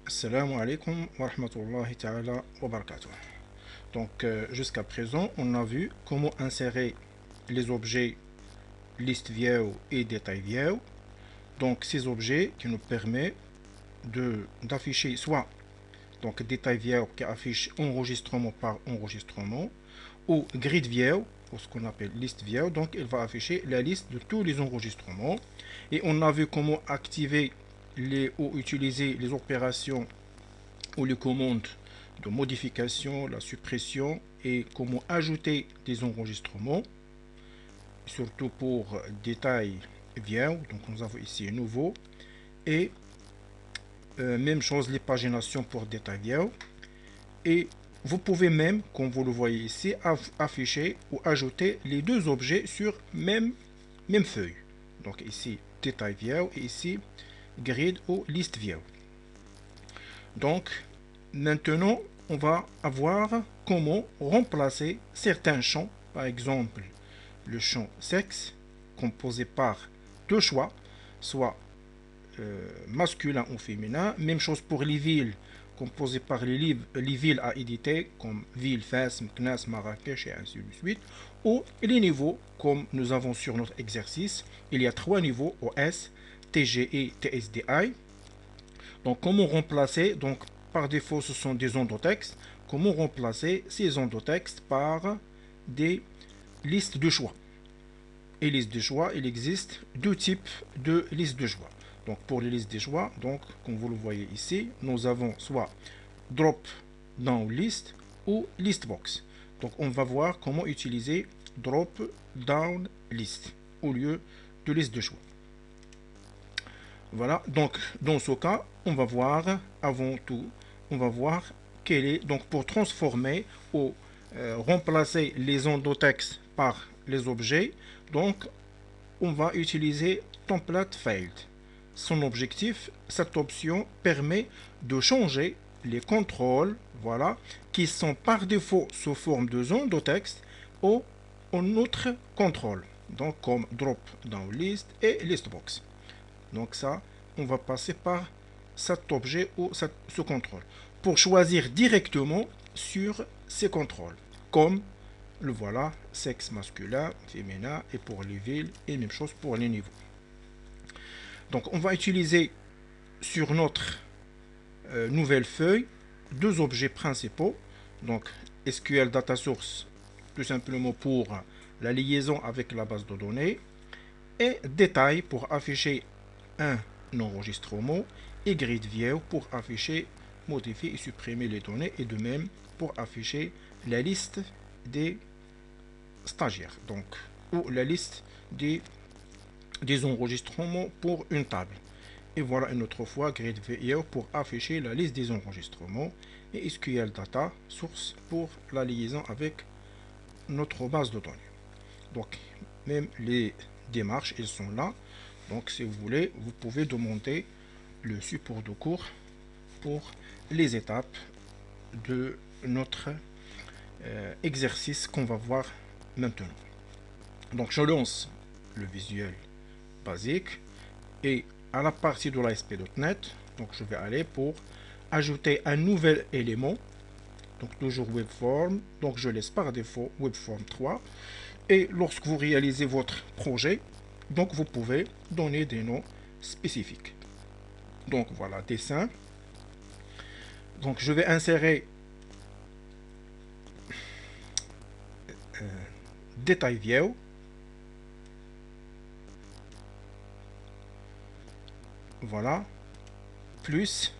Assalamu alaikum wa rahmatullahi ta'ala wa barakatuh. Donc jusqu'à présent, on a vu comment insérer les objets liste view et détail view. Donc ces objets qui nous permettent d'afficher soit donc détail view qui affiche enregistrement par enregistrement ou grid view ou ce qu'on appelle liste view. Donc il va afficher la liste de tous les enregistrements. Et on a vu comment activer ou utiliser les opérations ou les commandes de modification, la suppression et comment ajouter des enregistrements, surtout pour détail view. Donc nous avons ici un nouveau et même chose les paginations pour détail view. Et vous pouvez même, comme vous le voyez ici, afficher ou ajouter les deux objets sur même feuille. Donc ici détail view et ici grid ou liste view. Donc maintenant on va voir comment remplacer certains champs, par exemple le champ sexe composé par deux choix, soit masculin ou féminin. Même chose pour les villes composées par les villes à éditer comme ville, Fès, Meknès, Marrakech et ainsi de suite. Ou les niveaux comme nous avons sur notre exercice. Il y a trois niveaux OS, TGE, TSDI. Donc comment remplacer, donc par défaut ce sont des endotextes, comment remplacer ces endotextes par des listes de choix. Et liste de choix, il existe deux types de listes de choix. Donc pour les listes de choix, donc comme vous le voyez ici, nous avons soit drop down list ou list box. Donc on va voir comment utiliser drop down list au lieu de liste de choix. Voilà, donc dans ce cas, on va voir avant tout, on va voir quel est, donc pour transformer ou remplacer les endotextes par les objets, donc on va utiliser template failed. Son objectif, cette option permet de changer les contrôles, voilà, qui sont par défaut sous forme de zone de texte ou en autre contrôle, donc comme drop down list et listbox. Donc ça, on va passer par cet objet ou ce contrôle pour choisir directement sur ces contrôles, comme le voilà, sexe masculin, féminin, et pour les villes, et même chose pour les niveaux. Donc on va utiliser sur notre nouvelle feuille deux objets principaux. Donc SQL Data Source, tout simplement pour la liaison avec la base de données, et détail pour afficher un enregistrement, et grid view pour afficher, modifier et supprimer les données, et de même pour afficher la liste des stagiaires, donc ou la liste des enregistrements pour une table. Et voilà une autre fois grid view pour afficher la liste des enregistrements, et SQL Data Source pour la liaison avec notre base de données. Donc même les démarches, elles sont là. Donc si vous voulez, vous pouvez demander le support de cours pour les étapes de notre exercice qu'on va voir maintenant. Donc je lance le visuel basique et à la partie de l'ASP.NET, donc je vais aller pour ajouter un nouvel élément, donc toujours webform, donc je laisse par défaut webform 3, et lorsque vous réalisez votre projet, donc vous pouvez donner des noms spécifiques. Donc voilà, dessin. Donc je vais insérer détail view. Voilà, plus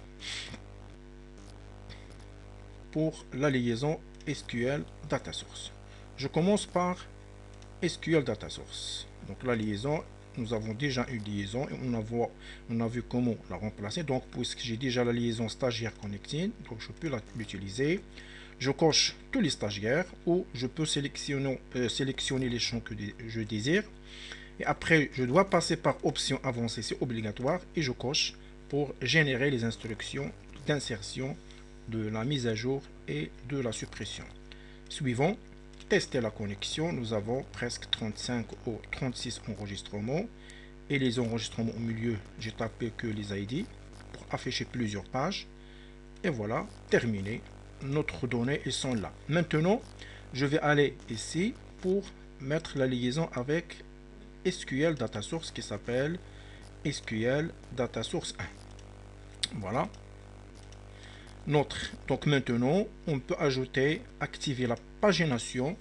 pour la liaison SQL Data Source. Je commence par SQL Data Source. Donc la liaison, nous avons déjà une liaison et on a vu comment la remplacer. Donc puisque j'ai déjà la liaison stagiaire connecting, donc je peux l'utiliser. Je coche tous les stagiaires ou je peux sélectionner les champs que je désire. Et après, je dois passer par option avancée, c'est obligatoire, et je coche pour générer les instructions d'insertion, de la mise à jour et de la suppression. Suivant, tester la connexion. Nous avons presque 35 ou 36 enregistrements. Et les enregistrements au milieu, j'ai tapé que les ID pour afficher plusieurs pages. Et voilà, terminé. Notre données, ils sont là. Maintenant, je vais aller ici pour mettre la liaison avec SQL Data Source qui s'appelle SQL Data Source 1. Voilà. Donc maintenant, on peut ajouter, activer la pagination,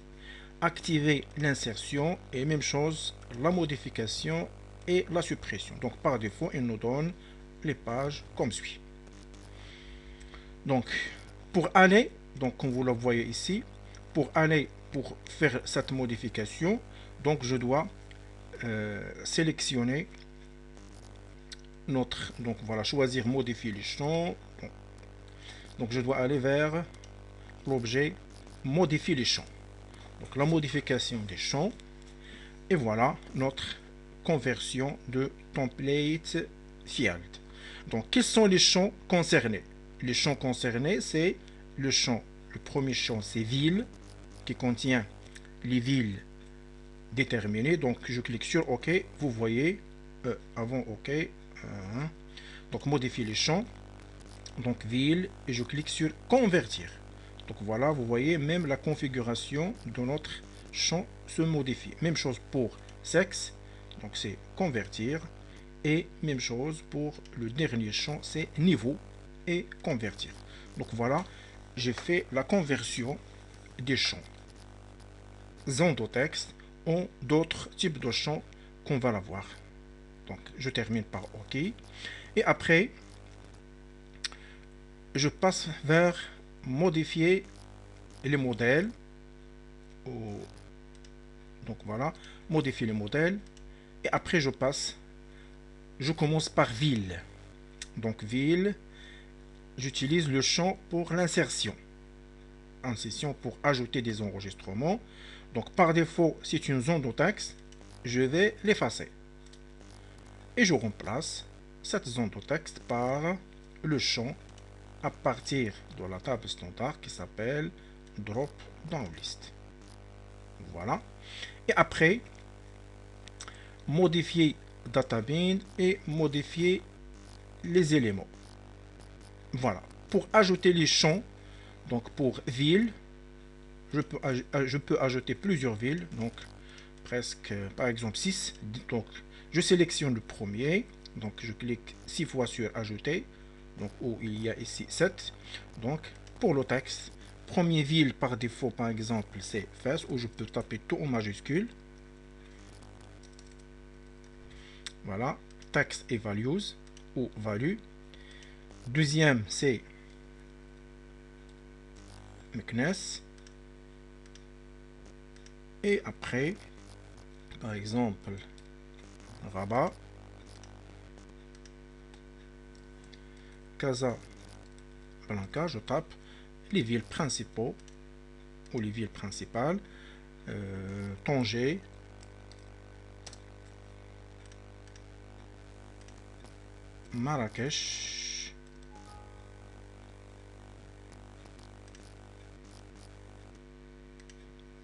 activer l'insertion et même chose, la modification et la suppression. Donc par défaut, il nous donne les pages comme suit. Donc pour aller, donc comme vous le voyez ici, pour faire cette modification, donc je dois sélectionner donc voilà, choisir modifier les champs. Donc je dois aller vers l'objet modifier les champs. Donc la modification des champs. Et voilà notre conversion de template field. Donc quels sont les champs concernés? Les champs concernés, c'est le premier champ, c'est ville, qui contient les villes déterminées. Donc je clique sur OK. Vous voyez, avant OK, donc modifier les champs. Donc ville, et je clique sur convertir. Donc voilà, vous voyez, même la configuration de notre champ se modifie. Même chose pour sexe, donc c'est convertir. Et même chose pour le dernier champ, c'est niveau et convertir. Donc voilà, j'ai fait la conversion des champs Zendotext en d'autres types de champs qu'on va l'avoir. Donc je termine par OK. Et après, je passe vers modifier les modèles. Donc voilà, modifier les modèles. Et après, je commence par ville. Donc ville, j'utilise le champ pour l'insertion. Insertion pour ajouter des enregistrements. Donc par défaut, c'est une zone de texte. Je vais l'effacer. Et je remplace cette zone de texte par le champ à partir de la table standard qui s'appelle drop down list. Voilà. Et après, modifier databind et modifier les éléments. Voilà. Pour ajouter les champs, donc pour ville, je peux ajouter plusieurs villes, donc presque par exemple 6. Donc je sélectionne le premier, donc je clique 6 fois sur ajouter, donc où il y a ici 7. Donc pour le texte, premier ville par défaut par exemple c'est FES, où je peux taper tout en majuscule. Voilà, text et values ou value. Deuxième c'est McNess. Et après, par exemple, Rabat, Casablanca, je tape les villes principaux ou les villes principales, Tanger, Marrakech,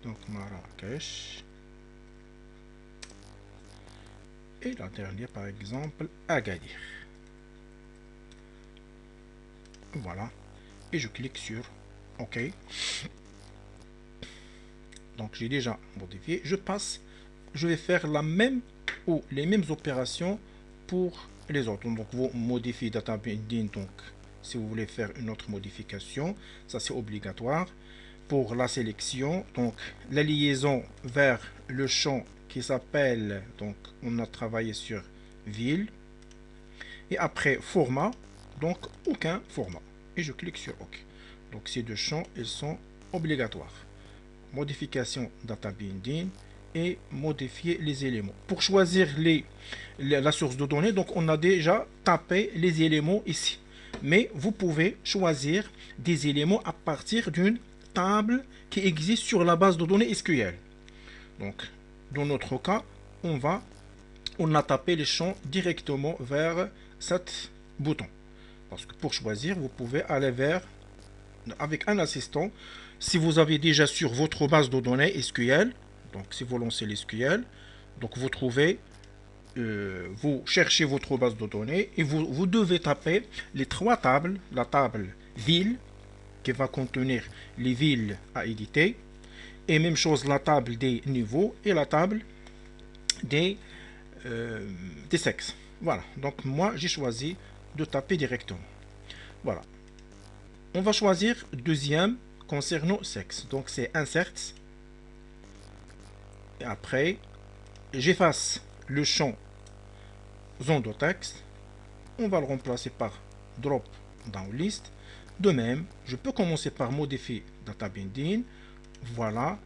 donc Marrakech, et la dernière par exemple Agadir. Voilà, et je clique sur OK. Donc j'ai déjà modifié. Je vais faire la même ou les mêmes opérations pour les autres. Donc vous modifiez data binding. Donc si vous voulez faire une autre modification, ça c'est obligatoire. Pour la sélection, donc la liaison vers le champ qui s'appelle, donc on a travaillé sur ville. Et après format, donc aucun format. Et je clique sur OK. Donc ces deux champs, ils sont obligatoires. Modification data binding et modifier les éléments. Pour choisir la source de données, donc on a déjà tapé les éléments ici. Mais vous pouvez choisir des éléments à partir d'une table qui existe sur la base de données SQL. Donc, dans notre cas, on a tapé les champs directement vers cet bouton. Parce que pour choisir, vous pouvez aller avec un assistant. Si vous avez déjà sur votre base de données SQL, donc si vous lancez l'SQL, donc vous trouvez, vous cherchez votre base de données et vous devez taper les trois tables, la table ville qui va contenir les villes à éditer. Et même chose la table des niveaux et la table des, des sexes. Voilà, donc moi j'ai choisi de taper directement. Voilà. On va choisir deuxième concernant sexe. Donc c'est insert. Et après, j'efface le champ zone de texte. On va le remplacer par drop down list. De même, je peux commencer par modifier data binding. Voilà,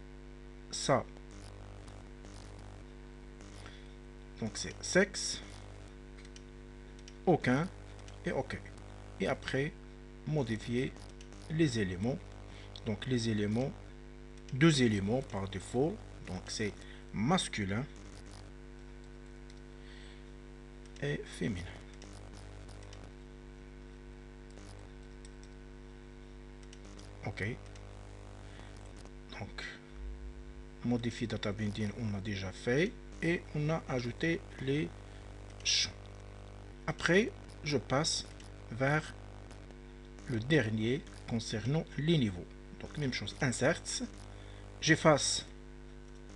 ça. Donc c'est sexe, aucun et OK. Et après, modifier les éléments. Donc les éléments, deux éléments par défaut. Donc c'est masculin et féminin. OK. Donc, modifier data binding, on a déjà fait. Et on a ajouté les champs. Après, je passe vers le dernier concernant les niveaux. Donc, même chose, insert. J'efface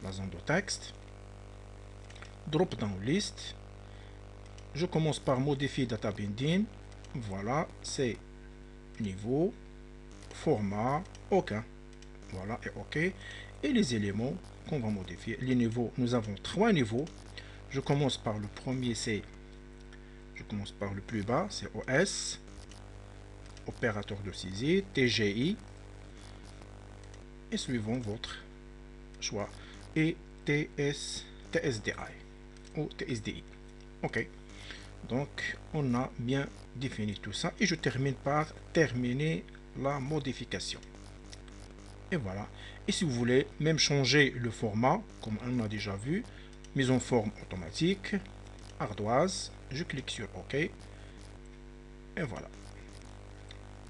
la zone de texte. Drop down list. Je commence par modifier data binding. Voilà, c'est niveau, format, aucun. Voilà, et OK. Et les éléments qu'on va modifier. Les niveaux, nous avons trois niveaux. Je commence par le premier, je commence par le plus bas, c'est OS, opérateur de saisie, TGI, et suivant votre choix, et TSDI ou TSDI. OK. Donc, on a bien défini tout ça, et je termine par terminer la modification. Et voilà. Et si vous voulez même changer le format, comme on a déjà vu, mise en forme automatique, ardoise, je clique sur OK. Et voilà.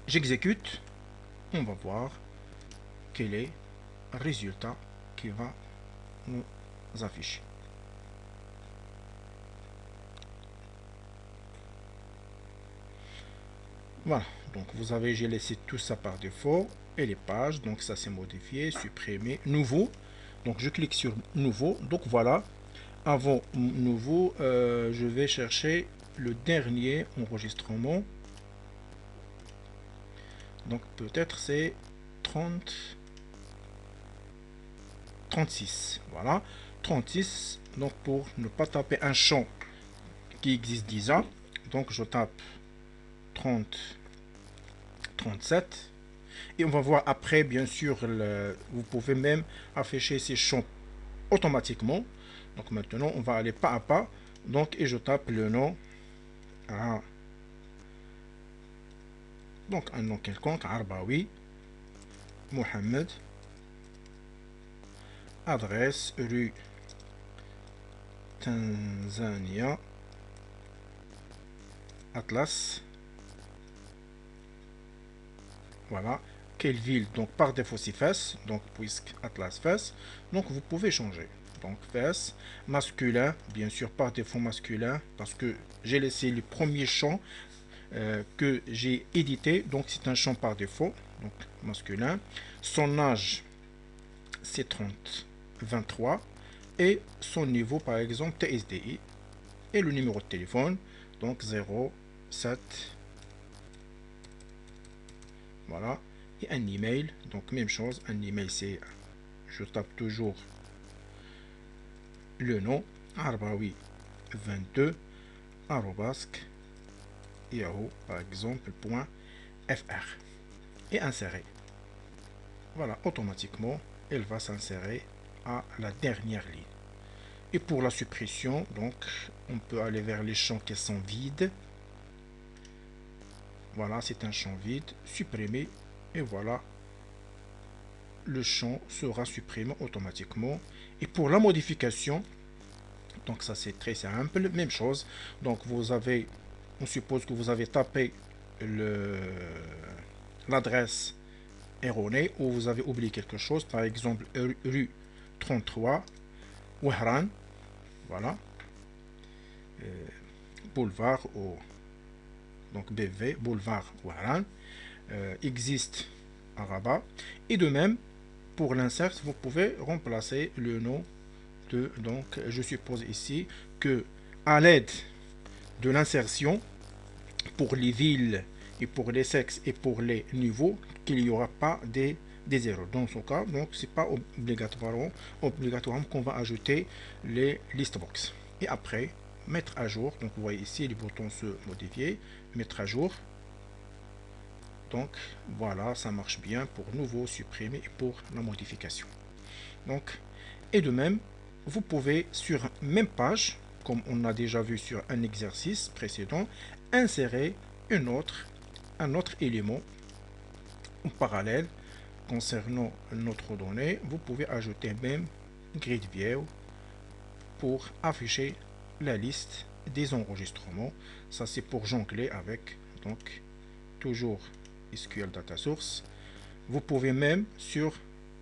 J'exécute. On va voir quel est le résultat qui va nous afficher. Voilà. Donc vous avez, j'ai laissé tout ça par défaut. Et les pages, donc ça c'est modifié, supprimé, nouveau. Donc je clique sur nouveau. Donc voilà. Avant nouveau, je vais chercher le dernier enregistrement. Donc peut-être c'est 36. Voilà. 36. Donc pour ne pas taper un champ qui existe déjà. Donc je tape 37. Et on va voir après, bien sûr, vous pouvez même afficher ces champs automatiquement. Donc maintenant, on va aller pas à pas. Donc, et je tape le nom. Ah. Donc un nom quelconque, Arbaoui, Mohamed, adresse, rue Tanzania, Atlas. Voilà. Quelle ville? Donc par défaut c'est Fès, donc puisque Atlas Fès, donc vous pouvez changer. Donc Fès, masculin, bien sûr par défaut masculin, parce que j'ai laissé les premiers champs que j'ai édité, donc c'est un champ par défaut, donc masculin. Son âge c'est 23 et son niveau par exemple TSDI et le numéro de téléphone, donc 07. Voilà. Et un email, donc même chose, un email c'est, je tape toujours le nom, arbaoui 22 arobasque yahoo par exemple .fr et insérer. Voilà, automatiquement elle va s'insérer à la dernière ligne. Et pour la suppression, donc on peut aller vers les champs qui sont vides. Voilà, c'est un champ vide, supprimer. Et voilà, le champ sera supprimé automatiquement. Et pour la modification, donc ça c'est très simple, même chose. Donc vous avez, on suppose que vous avez tapé l'adresse erronée ou vous avez oublié quelque chose, par exemple rue 33, Wehran, voilà, boulevard ou donc BV, boulevard Wehran. existe à Rabat. Et de même, pour l'insert, vous pouvez remplacer le nom de, donc je suppose ici que à l'aide de l'insertion, pour les villes et pour les sexes et pour les niveaux, qu'il n'y aura pas des erreurs. Dans ce cas, donc c'est pas obligatoirement qu'on va ajouter les listbox. Et après, mettre à jour. Donc vous voyez ici les boutons se modifier, mettre à jour. Donc voilà, ça marche bien pour nouveau, supprimer et pour la modification. Donc, et de même, vous pouvez sur même page, comme on a déjà vu sur un exercice précédent, insérer un autre élément en parallèle concernant notre donnée. Vous pouvez ajouter même grid view pour afficher la liste des enregistrements. Ça c'est pour jongler avec, donc toujours SQL Data Source. Vous pouvez même sur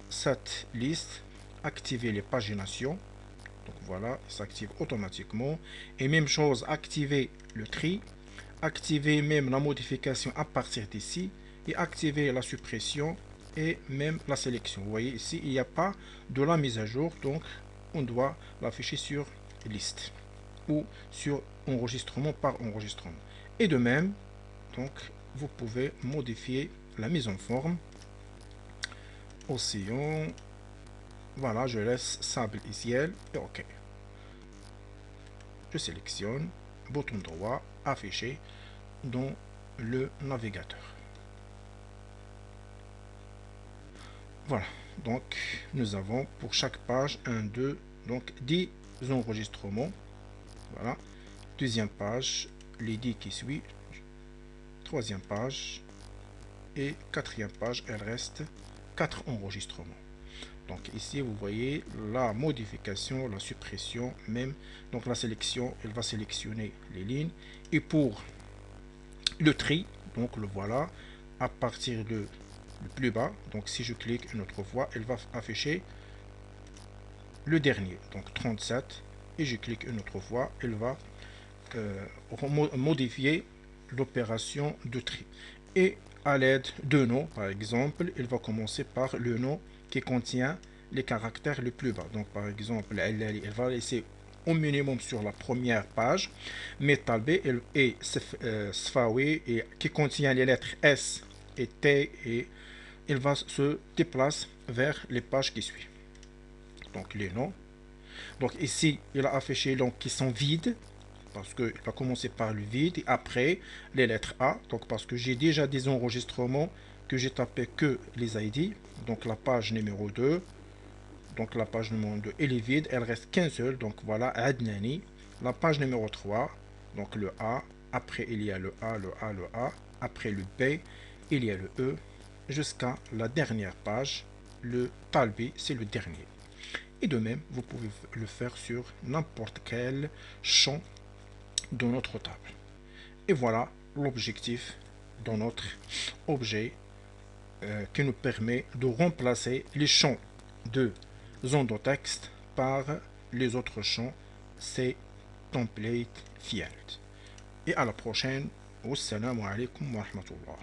cette liste activer les paginations. Donc voilà, il s'active automatiquement. Et même chose, activer le tri, activer même la modification à partir d'ici et activer la suppression et même la sélection. Vous voyez ici, il n'y a pas de la mise à jour, donc on doit l'afficher sur liste ou sur enregistrement par enregistrement. Et de même, donc vous pouvez modifier la mise en forme. Océan, voilà, je laisse sable ici et OK. Je sélectionne, bouton droit, afficher dans le navigateur. Voilà, donc nous avons pour chaque page 1, 2, donc 10 enregistrements. Voilà, deuxième page, les 10 qui suivent, troisième page et quatrième page, elle reste 4 enregistrements. Donc ici vous voyez la modification, la suppression même, donc la sélection, elle va sélectionner les lignes. Et pour le tri, donc le voilà, à partir de le plus bas, donc si je clique une autre fois, elle va afficher le dernier, donc 37, et je clique une autre fois, elle va modifier l'opération de tri. Et à l'aide de noms, par exemple, il va commencer par le nom qui contient les caractères les plus bas. Donc par exemple, elle va laisser au minimum sur la première page, Metal B et Sfawi et qui contient les lettres S et T, et il va se déplacer vers les pages qui suivent. Donc les noms. Donc ici, il a affiché donc qui sont vides, parce qu'il va commencer par le vide et après les lettres A. Donc parce que j'ai déjà des enregistrements que j'ai tapé que les ID. Donc la page numéro 2. Donc la page numéro 2, elle est vide, elle reste qu'un seul. Donc voilà, Adnani. La page numéro 3, donc le A. Après il y a le A, le A, le A. Après le B, il y a le E. Jusqu'à la dernière page, le Talbi, c'est le dernier. Et de même, vous pouvez le faire sur n'importe quel champ de notre table. Et voilà l'objectif de notre objet qui nous permet de remplacer les champs de zone de texte par les autres champs, c'est template field. Et à la prochaine. Wassalamu alaikum wa rahmatullah.